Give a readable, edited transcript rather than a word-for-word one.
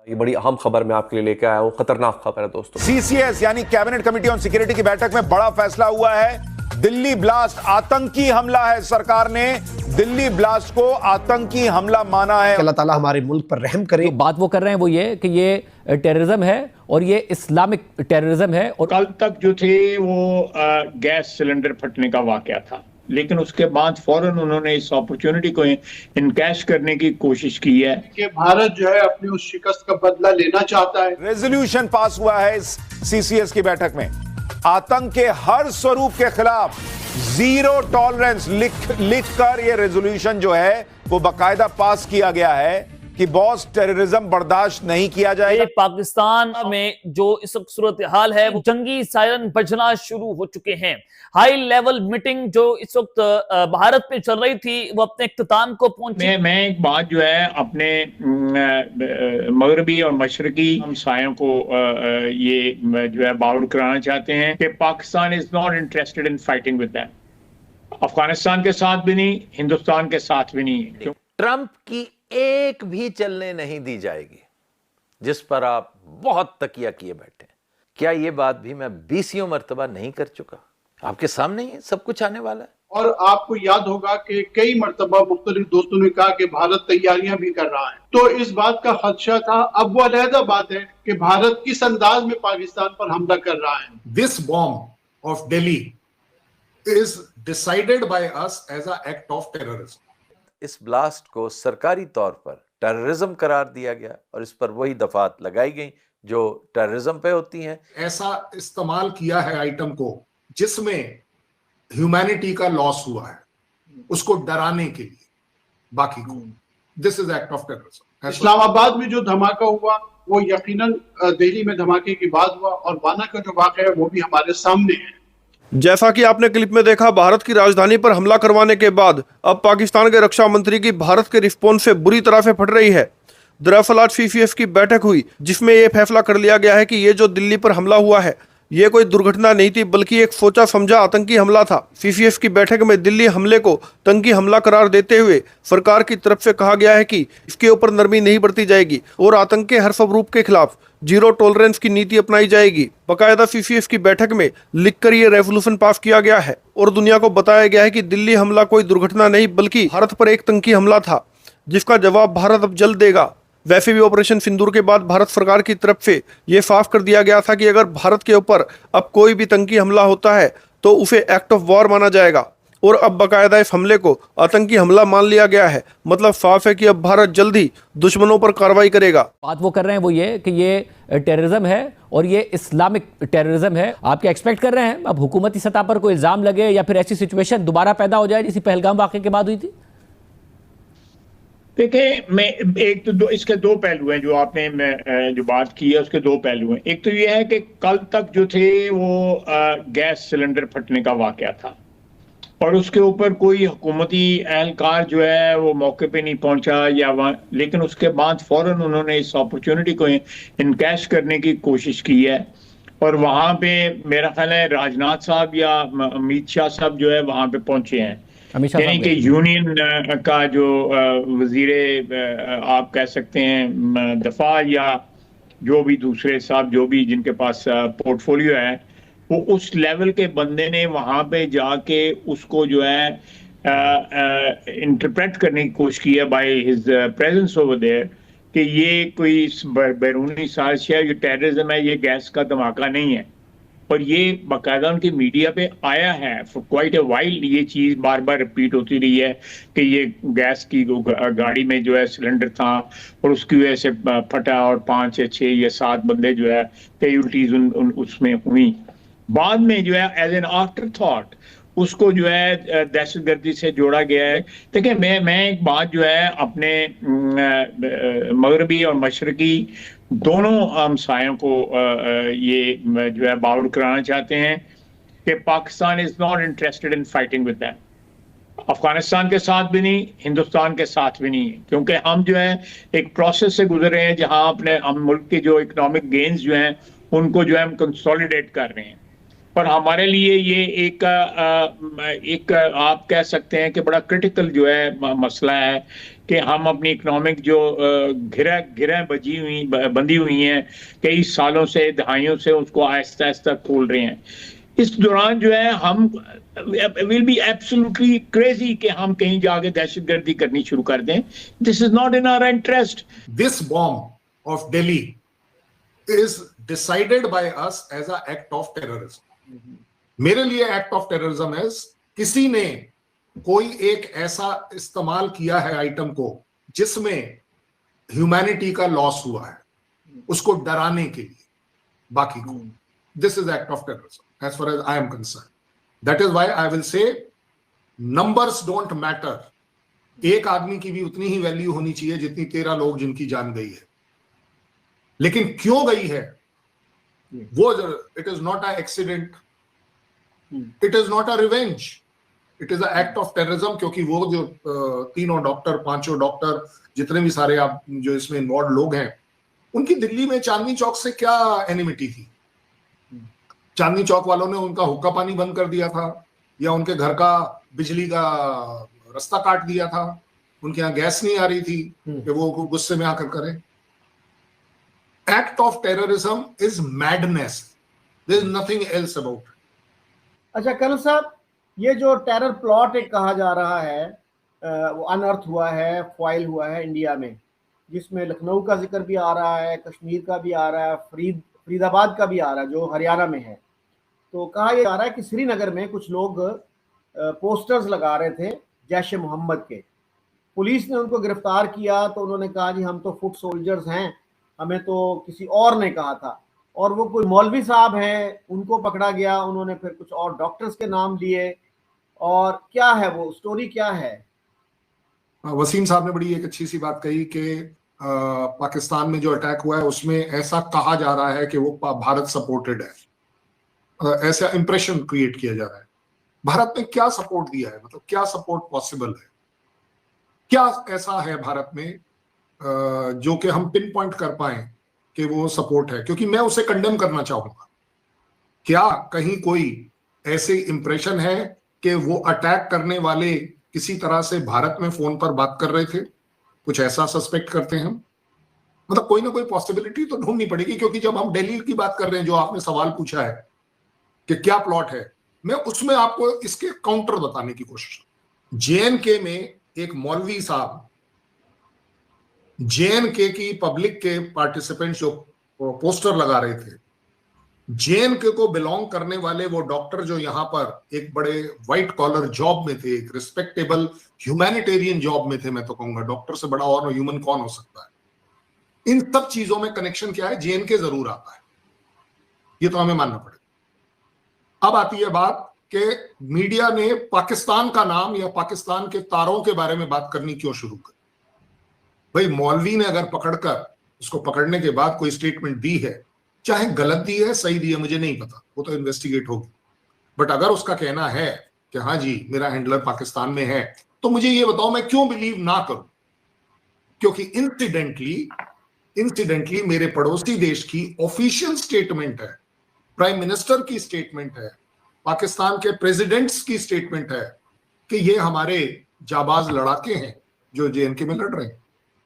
ये बड़ी अहम खबर मैं आपके लिए लेके आया हूं, खतरनाक खबर है दोस्तों। सीसीएस यानी कैबिनेट कमेटी ऑन सिक्योरिटी की बैठक में बड़ा फैसला हुआ है। दिल्ली ब्लास्ट आतंकी हमला है। सरकार ने दिल्ली ब्लास्ट को आतंकी हमला माना है। अल्लाह ताला हमारे मुल्क पर रहम करे। जो बात वो कर रहे हैं वो ये कि ये टेररिज्म है और ये इस्लामिक टेररिज्म है। और कल तक जो थे वो गैस सिलेंडर फटने का वाकया था, लेकिन उसके बाद फौरन उन्होंने इस अपॉर्चुनिटी को इनकैश करने की कोशिश की है कि भारत जो है अपनी उस शिकस्त का बदला लेना चाहता है। रेजोल्यूशन पास हुआ है इस सीसीएस की बैठक में। आतंक के हर स्वरूप के खिलाफ जीरो टॉलरेंस लिख कर ये रेजोल्यूशन जो है वो बाकायदा पास किया गया है कि बॉस टेररिज्म बर्दाश्त नहीं किया जाएगा। पाकिस्तान में जो इस वक्त सूरत हाल है वो जंगी सायरन बजना शुरू हो चुके हैं। हाई लेवल मीटिंग जो इस वक्त भारत पे चल रही थी वो अपने इख्तिताम को पहुंची। मैं एक बात जो है अपने मगरबी और मशरकी हमसायों को ये जो है बाउड कराना चाहते हैं कि Pakistan is not interested in fighting with them. Afghanistan के साथ भी नहीं, हिंदुस्तान के साथ भी नहीं। क्यों? ट्रंप की एक भी चलने नहीं दी जाएगी जिस पर आप बहुत तकिया किए बैठे। क्या ये बात भी मैं 20 मर्तबा नहीं कर चुका? आपके सामने ही सब कुछ आने वाला है। और आपको याद होगा कि कई मर्तबा मुख्तलिफ दोस्तों ने कहा कि भारत तैयारियां भी कर रहा है, तो इस बात का खदशा था। अब वो अलहदा बात है कि भारत किस अंदाज में पाकिस्तान पर हमला कर रहा है। This bomb of Delhi is decided by us as an act of terrorism. इस ब्लास्ट को सरकारी तौर पर टेररिज्म करार दिया गया और इस पर वही दफात लगाई गई जो टेररिज्म पे होती हैं। ऐसा इस्तेमाल किया है आइटम को जिसमें ह्यूमैनिटी का लॉस हुआ है, उसको डराने के लिए बाकी को। This is act of terrorism. Islamabad में जो धमाका हुआ वो यकीनन दिल्ली में धमाके के बाद हुआ, और वाना का जो वाक़या है वो भी हमारे सामने है। जैसा कि आपने क्लिप में देखा, भारत की राजधानी पर हमला करवाने के बाद अब पाकिस्तान के रक्षा मंत्री की भारत के रिस्पॉन्स से बुरी तरह से फट रही है। दरअसल आज सीसीएस की बैठक हुई जिसमें यह फैसला कर लिया गया है कि ये जो दिल्ली पर हमला हुआ है ये कोई दुर्घटना नहीं थी बल्कि एक सोचा समझा आतंकी हमला था। सीसीएस की बैठक में दिल्ली हमले को आतंकी हमला करार देते हुए सरकार की तरफ से कहा गया है कि इसके ऊपर नरमी नहीं बरती जाएगी और आतंक के हर स्वरूप के खिलाफ जीरो टॉलरेंस की नीति अपनाई जाएगी। बाकायदा सीसीएस की बैठक में लिखकर ये रेजोल्यूशन पास किया गया है और दुनिया को बताया गया है कि दिल्ली हमला कोई दुर्घटना नहीं बल्कि भारत पर एक आतंकी हमला था जिसका जवाब भारत अब जल्द देगा। वैसे भी ऑपरेशन सिंदूर के बाद भारत सरकार की तरफ से ये साफ कर दिया गया था कि अगर भारत के ऊपर अब कोई भी आतंकी हमला होता है तो उसे एक्ट ऑफ वॉर माना जाएगा और अब बाकायदा इस हमले को आतंकी हमला मान लिया गया है। मतलब साफ है कि अब भारत जल्द ही दुश्मनों पर कार्रवाई करेगा। बात वो कर रहे हैं वो ये कि ये टेररिज्म है और ये इस्लामिक टेररिज्म है। आप क्या एक्सपेक्ट कर रहे हैं अब हुकूमती सतह पर कोई इल्जाम लगे या फिर ऐसी सिचुएशन दोबारा पैदा हो जाए जैसी पहलगाम वाक़े के बाद हुई थी? देखिए, मैं एक तो इसके दो पहलू हैं जो आपने जो बात की है, उसके दो पहलू हैं। एक तो ये है कि कल तक जो थे वो गैस सिलेंडर फटने का वाकया था और उसके ऊपर कोई हुकूमती एहलकार जो है वो मौके पे नहीं पहुंचा या वहाँ, लेकिन उसके बाद फौरन उन्होंने इस अपॉर्चुनिटी को इनकैश करने की कोशिश की है और वहाँ पे मेरा ख्याल है राजनाथ साहब या अमित शाह साहब जो है वहाँ पे पहुंचे हैं। यानी कि यूनियन का जो वजीरे आप कह सकते हैं दफा या जो भी दूसरे साहब जो भी जिनके पास पोर्टफोलियो है वो उस लेवल के बंदे ने वहाँ पे जाके उसको जो है इंटरप्रेट करने की कोशिश की है by his presence over there कि ये कोई बैरूनी साजिश है, ये टेररिज्म है, ये गैस का धमाका नहीं है। और ये बाकायदा उनकी मीडिया पे आया है फॉर क्वाइट अ वाइल। ये चीज़ बार बार रिपीट होती रही है कि ये गैस की गाड़ी में जो है सिलेंडर था और उसकी वजह से फटा और 5 या 6 या 7 बंदे जो है कैजुअल्टीज उसमें हुई। बाद में जो है एज एन आफ्टर थॉट उसको जो है दहशतगर्दी से जोड़ा गया है। देखिए, मैं एक बात जो है अपने मगरबी और मशरकी दोनों हमसायों को ये जो है बाउड कराना चाहते हैं कि Pakistan is not interested in fighting with them. Afghanistan के साथ भी नहीं, हिंदुस्तान के साथ भी नहीं, क्योंकि हम जो है एक प्रोसेस से गुजर रहे हैं जहां अपने हम मुल्क के जो इकोनॉमिक गेन्स जो हैं उनको जो है हम कंसोलिडेट कर रहे हैं। पर हमारे लिए ये एक आप कह सकते हैं कि बड़ा क्रिटिकल जो है मसला है कि हम अपनी इकोनॉमिक जो घिरें बंधी हुई हैं कई सालों से, दहाइयों से, उसको आहिस्ता आहिस्ता खोल रहे हैं। इस दौरान जो है हम विल बी एब्सोल्युटली क्रेजी कि हम कहीं जाके दहशतगर्दी करनी शुरू कर दें। This is not in our interest. This bomb of Delhi is decided by us as an act of terrorism. मेरे लिए एक्ट ऑफ टेररिज्म है किसी ने कोई एक ऐसा इस्तेमाल किया है आइटम को जिसमें ह्यूमैनिटी का लॉस हुआ है, उसको डराने के लिए बाकी को। This is act of terrorism as far as I am concern. That is why I will say numbers don't matter. एक आदमी की भी उतनी ही वैल्यू होनी चाहिए जितनी 13 लोग जिनकी जान गई है। लेकिन क्यों गई है वो, it is not a accident, it is not a revenge, it is a act of terrorism. क्योंकि वो जो तीनों डॉक्टर, पांचों डॉक्टर, जितने भी सारे आप जो इसमें इन्वॉल्व लोग हैं, उनकी दिल्ली में चांदनी चौक से क्या एनिमिटी थी? चांदनी चौक वालों ने उनका हुक्का पानी बंद कर दिया था, या उनके घर का बिजली का रास्ता काट दिया था, उनके यहाँ गैस नहीं आ रही थी कि वो गुस्से में आकर करें। Act of terrorism is madness, there is nothing else about. अच्छा कर्नल साहब, ये जो टेरर प्लॉट एक कहा जा रहा है वो अनर्थ हुआ है, फॉइल हुआ है इंडिया में, जिसमें लखनऊ का जिक्र भी आ रहा है, कश्मीर का भी आ रहा है, फरीदाबाद का भी आ रहा है जो हरियाणा में है। तो कहा यह जा रहा है कि श्रीनगर में कुछ लोग पोस्टर्स लगा रहे थे जैश ए मोहम्मद के। पुलिस ने उनको गिरफ्तार किया तो उन्होंने कहा जी हम तो फुट सोल्जर्स हैं, हमें तो किसी और ने कहा था। और वो कोई मौलवी साहब हैं, उनको पकड़ा गया, उन्होंने फिर कुछ और डॉक्टर्स के नाम लिए। और क्या है वो स्टोरी, क्या है? वसीम साहब ने बड़ी एक अच्छी सी बात कही कि पाकिस्तान में जो अटैक हुआ है उसमें ऐसा कहा जा रहा है कि वो भारत सपोर्टेड है, ऐसा इंप्रेशन क्रिएट किया जा रहा है। भारत ने क्या सपोर्ट दिया है? मतलब क्या सपोर्ट पॉसिबल है? क्या ऐसा है भारत में जो कि हम पिन पॉइंट कर पाए कि वो सपोर्ट है? क्योंकि मैं उसे कंडेम करना चाहूंगा। क्या कहीं कोई ऐसे इंप्रेशन है कि वो अटैक करने वाले किसी तरह से भारत में फोन पर बात कर रहे थे? कुछ ऐसा सस्पेक्ट करते हैं हम। मतलब कोई ना कोई पॉसिबिलिटी तो ढूंढनी पड़ेगी, क्योंकि जब हम दिल्ली की बात कर रहे हैं, जो आपने सवाल पूछा है कि क्या प्लॉट है, मैं उसमें आपको इसके काउंटर बताने की कोशिश। जेएनके में एक मौलवी साहब, जेएनके की पब्लिक के पार्टिसिपेंट जो पोस्टर लगा रहे थे, जेएनके को बिलोंग करने वाले वो डॉक्टर जो यहां पर एक बड़े व्हाइट कॉलर जॉब में थे, एक रिस्पेक्टेबल ह्यूमैनिटेरियन जॉब में थे, मैं तो कहूंगा डॉक्टर से बड़ा और ह्यूमन कौन हो सकता है। इन सब चीजों में कनेक्शन क्या है? जेएनके जरूर आता है, ये तो हमें मानना पड़ेगा। अब आती है बात कि मीडिया ने पाकिस्तान का नाम या पाकिस्तान के तारों के बारे में बात करनी क्यों शुरू कर? भाई मौलवी ने अगर पकड़कर, उसको पकड़ने के बाद कोई स्टेटमेंट दी है, चाहे गलत दी है सही दी है मुझे नहीं पता, वो तो इन्वेस्टिगेट होगी, बट अगर उसका कहना है कि हाँ जी मेरा हैंडलर पाकिस्तान में है, तो मुझे ये बताओ मैं क्यों बिलीव ना करूं? क्योंकि इंसिडेंटली मेरे पड़ोसी देश की ऑफिशियल स्टेटमेंट है, प्राइम मिनिस्टर की स्टेटमेंट है, पाकिस्तान के प्रेसिडेंट्स की स्टेटमेंट है कि ये हमारे जाबाज लड़ाके हैं जो जेएनके में लड़ रहे हैं।